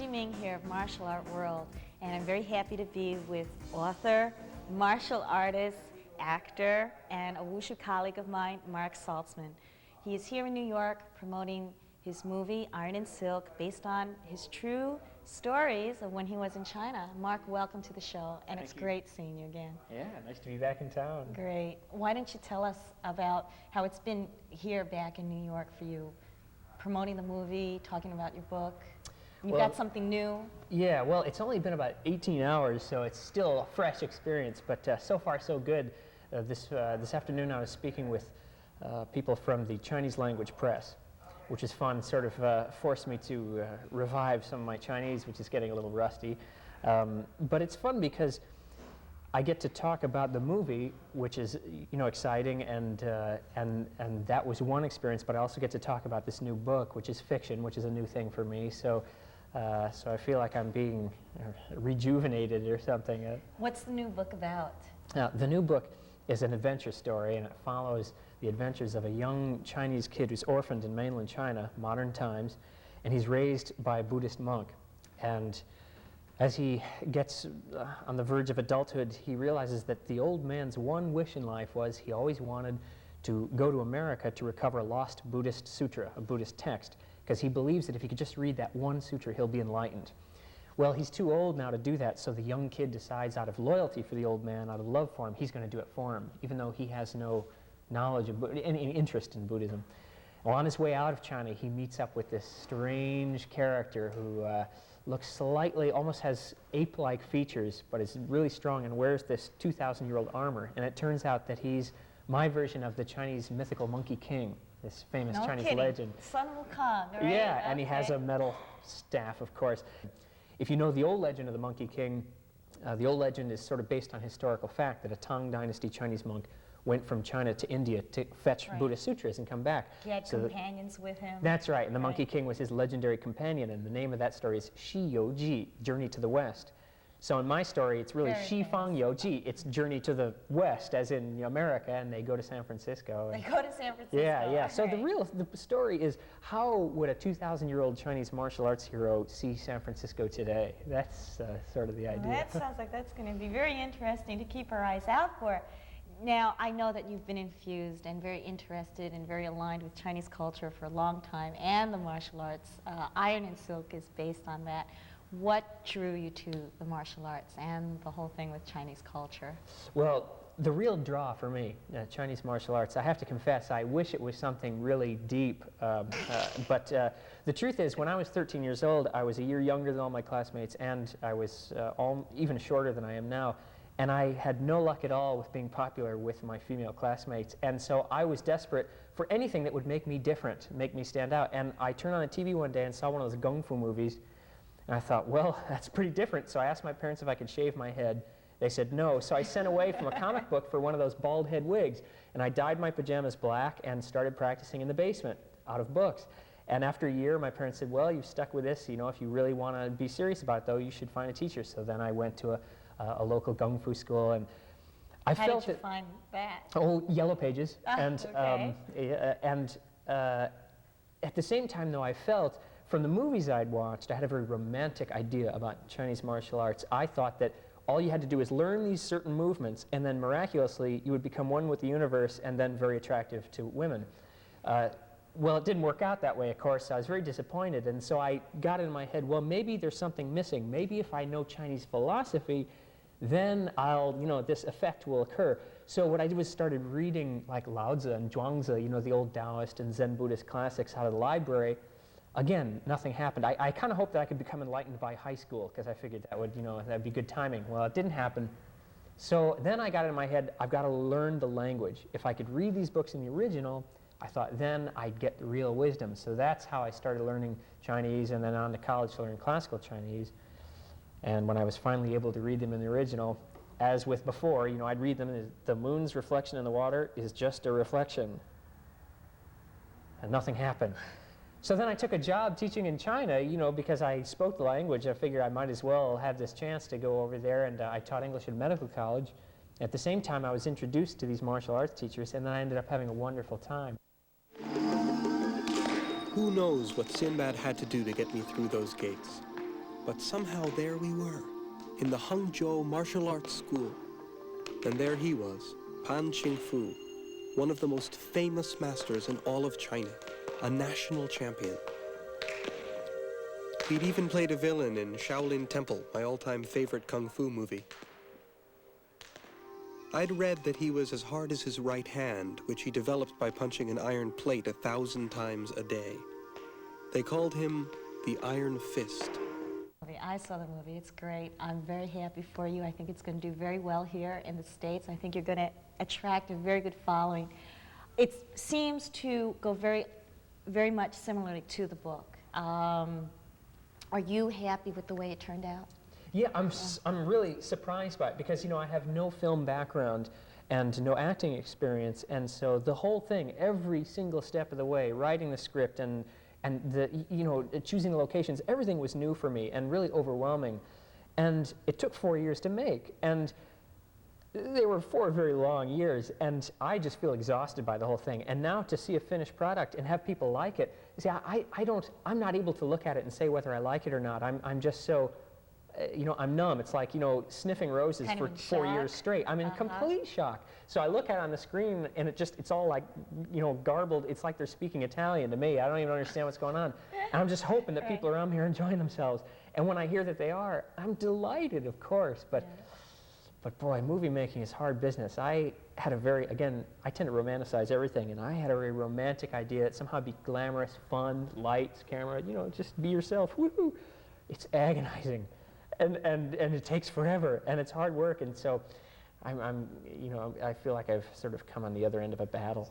streaming here at Martial Art World, and I'm very happy to be with author, martial artist, actor, and a wushu colleague of mine, Mark Salzman. He is here in New York promoting his movie, Iron and Silk, based on his true stories of when he was in China. Mark, welcome to the show, and it's great seeing you again. Yeah, nice to be back in town. Great. Why don't you tell us about how it's been here back in New York for you, promoting the movie, talking about your book? You've got something new. Yeah, well, it's only been about 18 hours, so it's still a fresh experience, but so far so good. This afternoon I was speaking with people from the Chinese language press, which is fun, sort of forced me to revive some of my Chinese, which is getting a little rusty. But it's fun because I get to talk about the movie, which is, exciting, and that was one experience, but I also get to talk about this new book, which is fiction, which is a new thing for me. So I feel like I'm being rejuvenated or something. What's the new book about? The new book is an adventure story, and it follows the adventures of a young Chinese kid who's orphaned in mainland China, modern times, and he's raised by a Buddhist monk. And as he gets on the verge of adulthood, he realizes that the old man's one wish in life was he always wanted to go to America to recover a lost Buddhist sutra, a Buddhist text, because he believes that if he could just read that one sutra, he'll be enlightened. Well, he's too old now to do that, so the young kid decides, out of loyalty for the old man, out of love for him, he's going to do it for him, even though he has no knowledge of any interest in Buddhism. Well, on his way out of China, he meets up with this strange character who looks slightly, almost has ape-like features, but is really strong and wears this 2,000-year-old armor. And it turns out that he's my version of the Chinese mythical Monkey King, this famous Chinese legend. Sun Wukong, right? Yeah, and he has a metal staff, of course. If you know the old legend of the Monkey King, the old legend is sort of based on historical fact that a Tang Dynasty Chinese monk went from China to India to fetch Buddhist sutras and come back. He had companions with him. That's right, and the Monkey King was his legendary companion, and the name of that story is Shi You Ji, Journey to the West. So in my story, it's really Shi Fang You Ji. It's Journey to the West, as in America, and they go to San Francisco. They go to San Francisco. Yeah, yeah. So the story is, how would a 2,000-year-old Chinese martial arts hero see San Francisco today? That's sort of the idea. Well, that sounds like that's going to be very interesting to keep our eyes out for. Now, I know that you've been infused and very interested and very aligned with Chinese culture for a long time, and the martial arts. Iron and Silk is based on that. What drew you to the martial arts and the whole thing with Chinese culture? Well, the real draw for me, Chinese martial arts, I have to confess, I wish it was something really deep, but the truth is, when I was 13 years old, I was a year younger than all my classmates, and I was even shorter than I am now. And I had no luck at all with being popular with my female classmates. And so I was desperate for anything that would make me different, make me stand out. And I turned on the TV one day and saw one of those Kung Fu movies. And I thought, well, that's pretty different. So I asked my parents if I could shave my head. They said no. So I sent away from a comic book for one of those bald head wigs. And I dyed my pajamas black and started practicing in the basement out of books. And after a year, my parents said, well, you've stuck with this. If you really want to be serious about it, though, you should find a teacher. So then I went to a local Kung Fu school, and I How felt did you find that? Oh, Yellow Pages. And okay. At the same time, though, I felt from the movies I'd watched, I had a very romantic idea about Chinese martial arts. I thought that all you had to do is learn these certain movements, and then miraculously you would become one with the universe, and then very attractive to women. Well, it didn't work out that way, of course. I was very disappointed, and so I got in my head, well, maybe there's something missing. Maybe if I know Chinese philosophy, then this effect will occur. So what I did was started reading like Lao Tzu and Zhuangzi, the old Taoist and Zen Buddhist classics out of the library. Again, nothing happened. I kind of hoped that I could become enlightened by high school, because I figured that would, that'd be good timing. Well, it didn't happen. So then I got in my head, I've got to learn the language. If I could read these books in the original, I thought then I'd get the real wisdom. So that's how I started learning Chinese, and then on to college to learn classical Chinese. And when I was finally able to read them in the original, as with before, I'd read them, and the moon's reflection in the water is just a reflection. And nothing happened. So then I took a job teaching in China, because I spoke the language. I figured I might as well have this chance to go over there, and I taught English in medical college. At the same time, I was introduced to these martial arts teachers, and then I ended up having a wonderful time. Who knows what Sinbad had to do to get me through those gates? But somehow there we were, in the Hangzhou martial arts school. And there he was, Pan Qingfu, one of the most famous masters in all of China, a national champion. He'd even played a villain in Shaolin Temple, my all-time favorite kung fu movie. I'd read that he was as hard as his right hand, which he developed by punching an iron plate 1,000 times a day. They called him the Iron Fist. I saw the movie. It's great. I'm very happy for you. I think it's going to do very well here in the States. I think you're going to attract a very good following. It seems to go very, very much similarly to the book. Are you happy with the way it turned out? Yeah, I'm really surprised by it because, you know, I have no film background and no acting experience, and so the whole thing, every single step of the way, writing the script and the, you know, choosing the locations, everything was new for me and really overwhelming. And it took 4 years to make, and they were 4 very long years, and I just feel exhausted by the whole thing. And now to see a finished product and have people like it, see, I'm not able to look at it and say whether I like it or not. I'm just so, you know, I'm numb. It's like, you know, sniffing roses kind for 4 years straight. I'm in complete shock. So I look at it on the screen, and it's all like, you know, garbled. It's like they're speaking Italian to me. I don't even understand what's going on. And I'm just hoping that people around me are enjoying themselves. And when I hear that they are, I'm delighted, of course. But boy, movie making is hard business. I had a very, again, I tend to romanticize everything, and I had a very romantic idea that somehow be glamorous, fun, lights, camera, you know, just be yourself. Woohoo! It's agonizing. And it takes forever, and it's hard work, and so you know, I feel like I've sort of come on the other end of a battle.